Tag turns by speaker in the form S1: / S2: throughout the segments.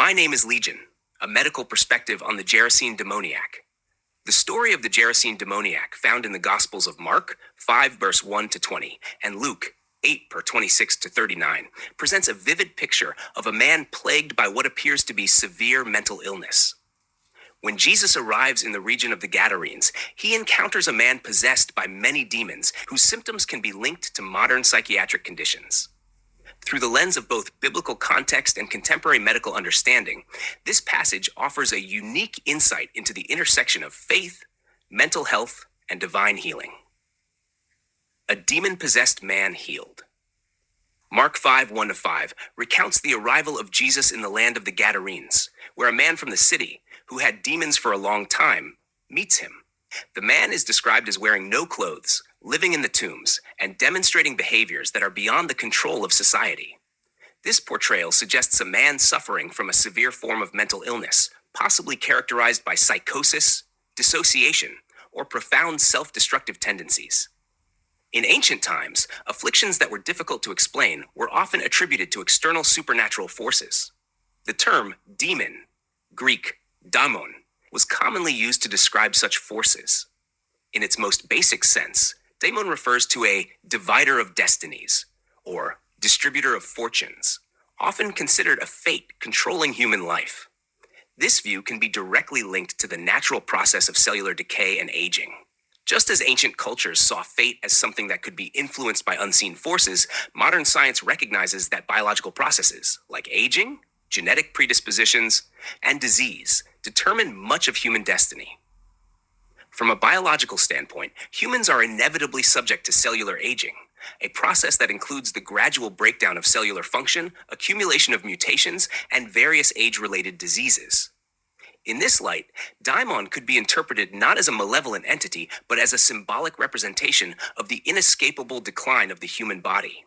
S1: My name is Legion, a medical perspective on the Gerasene Demoniac. The story of the Gerasene Demoniac, found in the Gospels of Mark 5 verse 1 to 20 and Luke 8 per 26 to 39, presents a vivid picture of a man plagued by what appears to be severe mental illness. When Jesus arrives in the region of the Gadarenes, he encounters a man possessed by many demons whose symptoms can be linked to modern psychiatric conditions. Through the lens of both biblical context and contemporary medical understanding, this passage offers a unique insight into the intersection of faith, mental health, and divine healing. A demon-possessed man healed. Mark 5, 1-5 recounts the arrival of Jesus in the land of the Gadarenes, where a man from the city, who had demons for a long time, meets him. The man is described as wearing no clothes, living in the tombs, and demonstrating behaviors that are beyond the control of society. This portrayal suggests a man suffering from a severe form of mental illness, possibly characterized by psychosis, dissociation, or profound self-destructive tendencies. In ancient times, afflictions that were difficult to explain were often attributed to external supernatural forces. The term demon, Greek daimon, was commonly used to describe such forces. In its most basic sense, daimon refers to a divider of destinies, or distributor of fortunes, often considered a fate controlling human life. This view can be directly linked to the natural process of cellular decay and aging. Just as ancient cultures saw fate as something that could be influenced by unseen forces, modern science recognizes that biological processes, like aging, genetic predispositions, and disease, determine much of human destiny. From a biological standpoint, humans are inevitably subject to cellular aging, a process that includes the gradual breakdown of cellular function, accumulation of mutations, and various age-related diseases. In this light, daimon could be interpreted not as a malevolent entity, but as a symbolic representation of the inescapable decline of the human body.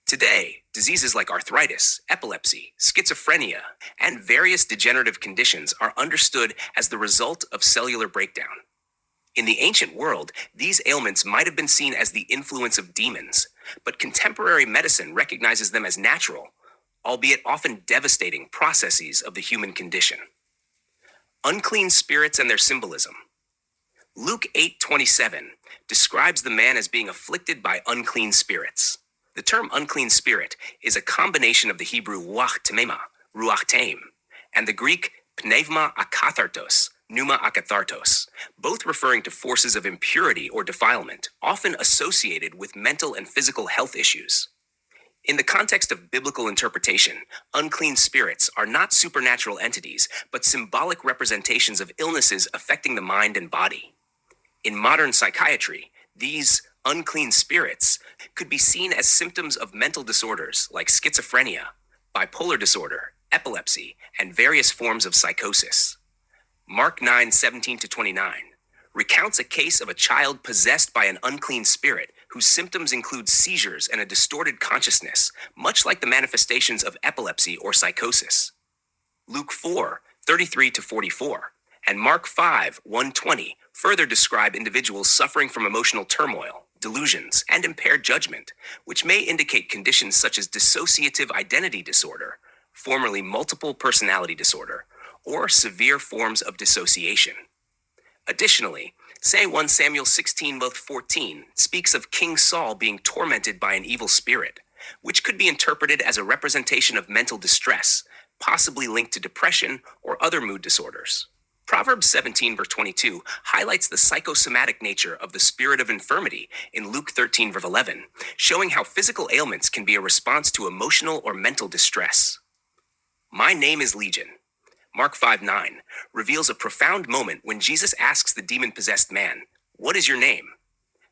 S1: Today, diseases like arthritis, epilepsy, schizophrenia, and various degenerative conditions are understood as the result of cellular breakdown. In the ancient world, these ailments might have been seen as the influence of demons, but contemporary medicine recognizes them as natural, albeit often devastating, processes of the human condition. Unclean spirits and their symbolism. Luke 8:27 describes the man as being afflicted by unclean spirits. The term unclean spirit is a combination of the Hebrew ruach taim, and the Greek pneuma akathartos, pneuma akathartos, both referring to forces of impurity or defilement, often associated with mental and physical health issues. In the context of biblical interpretation, unclean spirits are not supernatural entities, but symbolic representations of illnesses affecting the mind and body. In modern psychiatry, these unclean spirits could be seen as symptoms of mental disorders like schizophrenia, bipolar disorder, epilepsy, and various forms of psychosis. Mark 9:17-29 recounts a case of a child possessed by an unclean spirit whose symptoms include seizures and a distorted consciousness, much like the manifestations of epilepsy or psychosis. Luke 4:33-44 and Mark 5:1-20 further describe individuals suffering from emotional turmoil, delusions, and impaired judgment, which may indicate conditions such as dissociative identity disorder, formerly multiple personality disorder, or severe forms of dissociation. Additionally, 1 Samuel 16:14 speaks of King Saul being tormented by an evil spirit, which could be interpreted as a representation of mental distress, possibly linked to depression or other mood disorders. Proverbs 17:22 highlights the psychosomatic nature of the spirit of infirmity in Luke 13:11, showing how physical ailments can be a response to emotional or mental distress. My name is Legion. Mark 5:9 reveals a profound moment when Jesus asks the demon-possessed man, "What is your name?"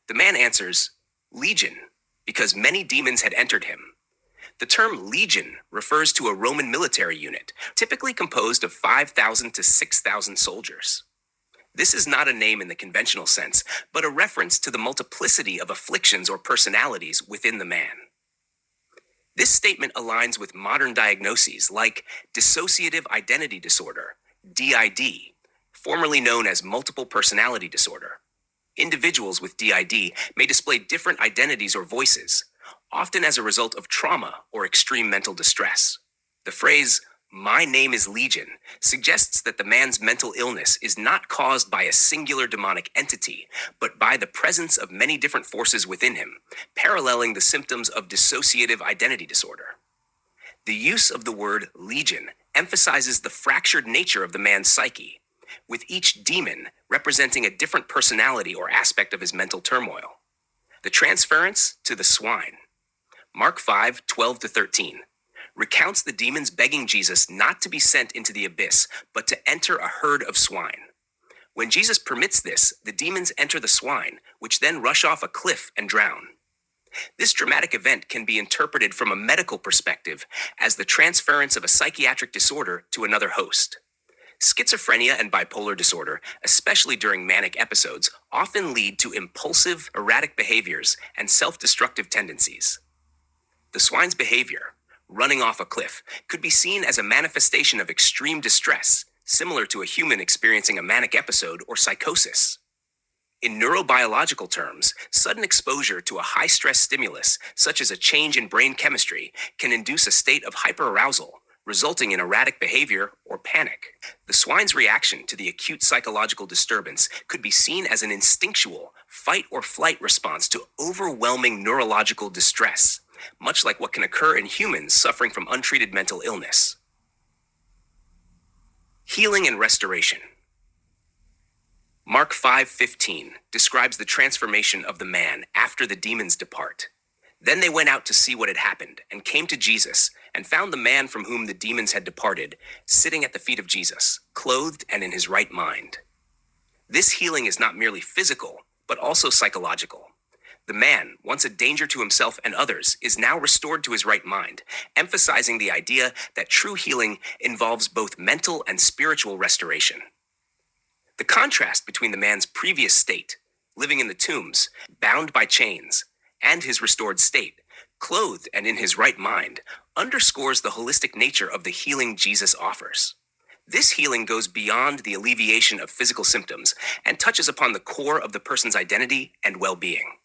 S1: The man answers, "Legion," because many demons had entered him. The term legion refers to a Roman military unit, typically composed of 5,000 to 6,000 soldiers. This is not a name in the conventional sense, but a reference to the multiplicity of afflictions or personalities within the man. This statement aligns with modern diagnoses like dissociative identity disorder, DID, formerly known as multiple personality disorder. Individuals with DID may display different identities or voices, often as a result of trauma or extreme mental distress. The phrase My name is Legion suggests that the man's mental illness is not caused by a singular demonic entity, but by the presence of many different forces within him, paralleling the symptoms of dissociative identity disorder. The use of the word legion emphasizes the fractured nature of the man's psyche, with each demon representing a different personality or aspect of his mental turmoil. The transference to the swine. Mark 5:12-13 recounts the demons begging Jesus not to be sent into the abyss, but to enter a herd of swine. When Jesus permits this, the demons enter the swine, which then rush off a cliff and drown. This dramatic event can be interpreted from a medical perspective as the transference of a psychiatric disorder to another host. Schizophrenia and bipolar disorder, especially during manic episodes, often lead to impulsive, erratic behaviors and self-destructive tendencies. The swine's behavior, running off a cliff, could be seen as a manifestation of extreme distress, similar to a human experiencing a manic episode or psychosis. In neurobiological terms, sudden exposure to a high-stress stimulus, such as a change in brain chemistry, can induce a state of hyperarousal, resulting in erratic behavior or panic. The swine's reaction to the acute psychological disturbance could be seen as an instinctual fight-or-flight response to overwhelming neurological distress, much like what can occur in humans suffering from untreated mental illness. Healing and restoration. Mark 5:15 describes the transformation of the man after the demons depart. Then they went out to see what had happened and came to Jesus and found the man from whom the demons had departed sitting at the feet of Jesus, clothed and in his right mind. This healing is not merely physical, but also psychological. The man, once a danger to himself and others, is now restored to his right mind, emphasizing the idea that true healing involves both mental and spiritual restoration. The contrast between the man's previous state, living in the tombs, bound by chains, and his restored state, clothed and in his right mind, underscores the holistic nature of the healing Jesus offers. This healing goes beyond the alleviation of physical symptoms and touches upon the core of the person's identity and well-being.